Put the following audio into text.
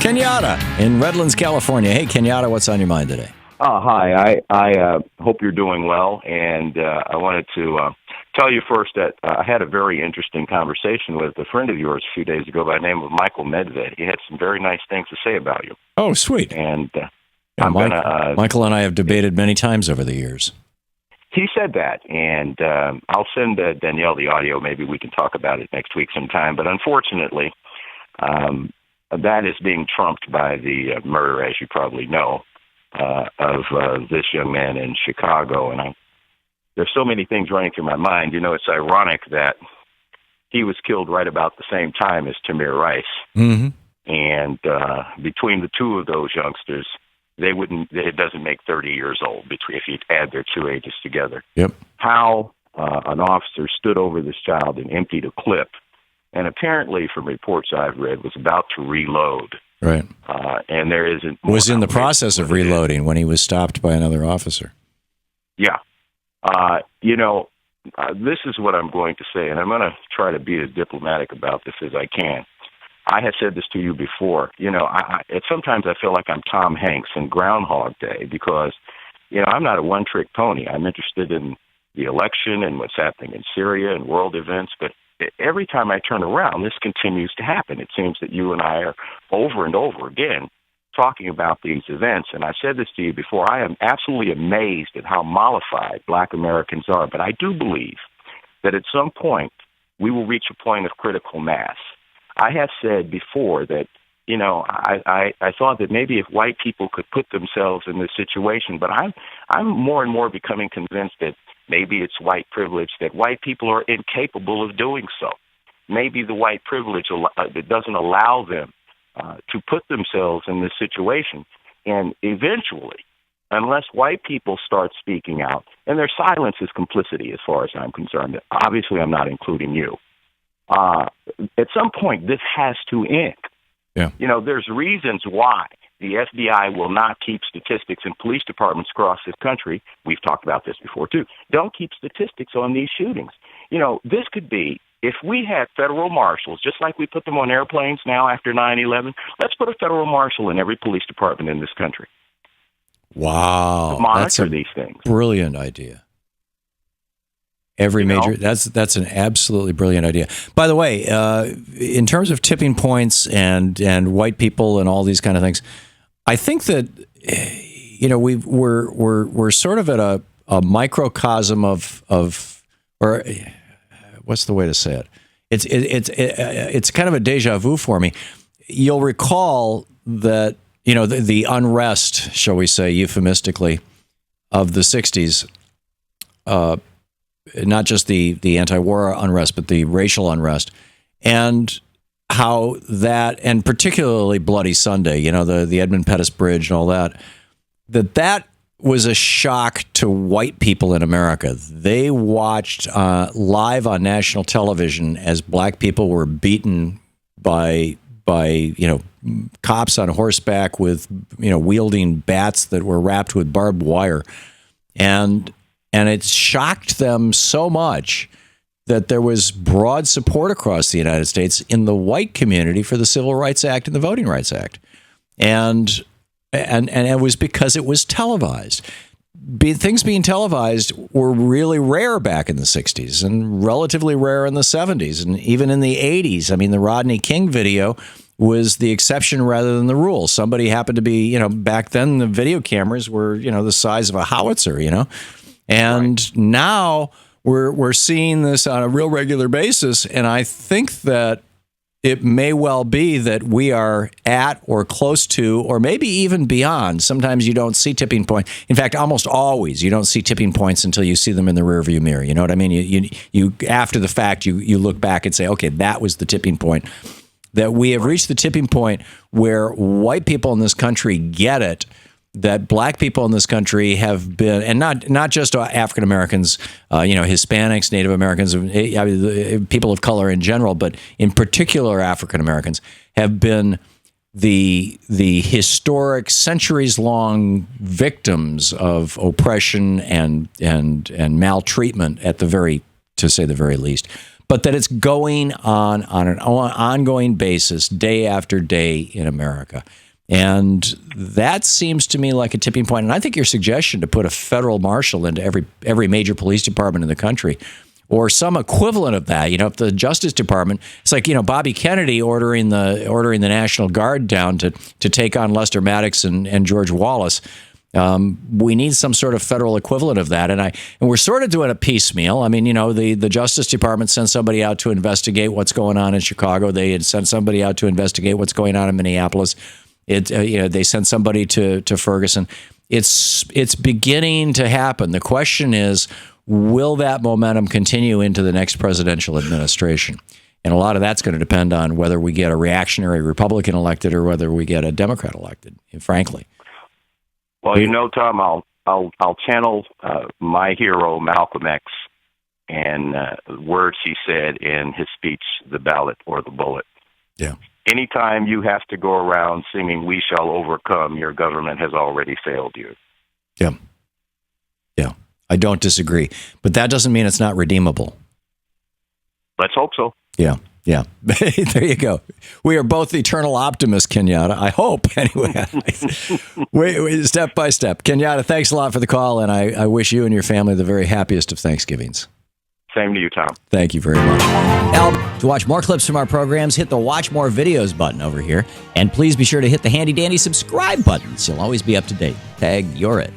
Kenyatta in Redlands, California. Hey, Kenyatta, what's on your mind today? Hi. I hope you're doing well, and I wanted to tell you first that I had a very interesting conversation with a friend of yours a few days ago by the name of Michael Medved. He had some very nice things to say about you. Oh, sweet. And Michael and I have debated many times over the years. He said that, and I'll send Danielle the audio. Maybe we can talk about it next week sometime. But unfortunately, that is being trumped by the murder, as you probably know, of this young man in Chicago. And there's so many things running through my mind. You know, it's ironic that he was killed right about the same time as Tamir Rice. Mm-hmm. And between the two of those youngsters, it doesn't make 30 years old if you add their two ages together. Yep. How an officer stood over this child and emptied a clip, and apparently, from reports I've read, was about to reload. Right. And there isn't... Was in the process of reloading when he was stopped by another officer. Yeah. This is what I'm going to say, and I'm going to try to be as diplomatic about this as I can. I have said this to you before. You know, sometimes I feel like I'm Tom Hanks in Groundhog Day because, I'm not a one-trick pony. I'm interested in the election and what's happening in Syria and world events, but every time I turn around, this continues to happen. It seems that you and I are over and over again talking about these events. And I said this to you before. I am absolutely amazed at how mollified Black Americans are. But I do believe that at some point we will reach a point of critical mass. I have said before that, I thought that maybe if white people could put themselves in this situation, but I'm more and more becoming convinced that maybe it's white privilege, that white people are incapable of doing so. Maybe the white privilege that doesn't allow them to put themselves in this situation. And eventually, unless white people start speaking out, and their silence is complicity as far as I'm concerned, obviously I'm not including you, at some point this has to end. Yeah. There's reasons why the FBI will not keep statistics in police departments across this country. We've talked about this before, too. Don't keep statistics on these shootings. This could be, if we had federal marshals, just like we put them on airplanes now after 9/11, let's put a federal marshal in every police department in this country. Wow. To monitor these things. Brilliant idea. That's an absolutely brilliant idea. By the way, in terms of tipping points and white people and all these kind of things, I think that we're sort of at a microcosm of or what's the way to say it? It's kind of a deja vu for me. You'll recall that the unrest, shall we say, euphemistically, of the 60s. Not just the anti-war unrest, but the racial unrest, and how that, and particularly Bloody Sunday, the Edmund Pettus Bridge and all that was a shock to white people in America. They watched live on national television as black people were beaten by cops on horseback with wielding bats that were wrapped with barbed wire, and it shocked them so much that there was broad support across the United States in the white community for the Civil Rights Act and the Voting Rights Act. And it was because it was televised. Things being televised were really rare back in the 60s and relatively rare in the 70s and even in the 80s. I mean, the Rodney King video was the exception rather than the rule. Somebody happened to be, back then the video cameras were, the size of a howitzer, And right. Now we're seeing this on a real regular basis, and I think that it may well be that we are at or close to, or maybe even beyond. Sometimes you don't see tipping points. In fact, almost always you don't see tipping points until you see them in the rearview mirror. You know what I mean? You after the fact, you look back and say, okay, that was the tipping point. That we have reached the tipping point where white people in this country get it, that black people in this country have been, and not just African Americans, Hispanics, Native Americans, people of color in general, but in particular African Americans have been the historic, centuries-long victims of oppression and maltreatment to say the very least. but that it's going on an ongoing basis, day after day in America. And that seems to me like a tipping point. And I think your suggestion to put a federal marshal into every major police department in the country, or some equivalent of that, if the Justice Department, it's like, Bobby Kennedy ordering the National Guard down to take on Lester Maddox and George Wallace. We need some sort of federal equivalent of that. And we're sort of doing a piecemeal. I mean, the Justice Department sent somebody out to investigate what's going on in Chicago. They had sent somebody out to investigate what's going on in Minneapolis. They sent somebody to Ferguson. It's beginning to happen. The question is, will that momentum continue into the next presidential administration? And a lot of that's going to depend on whether we get a reactionary Republican elected or whether we get a Democrat elected, frankly. Well, Tom, I'll channel my hero Malcolm X and words he said in his speech, "The Ballot or the Bullet." Yeah. Anytime you have to go around singing "We shall overcome," your government has already failed you. Yeah. Yeah. I don't disagree. But that doesn't mean it's not redeemable. Let's hope so. Yeah. Yeah. There you go. We are both eternal optimists, Kenyatta. I hope, anyway. Wait, step by step. Kenyatta, thanks a lot for the call, and I wish you and your family the very happiest of Thanksgivings. Same to you, Tom. Thank you very much. To watch more clips from our programs, hit the Watch More Videos button over here. And please be sure to hit the handy-dandy subscribe button so you'll always be up to date. Tag, you're it.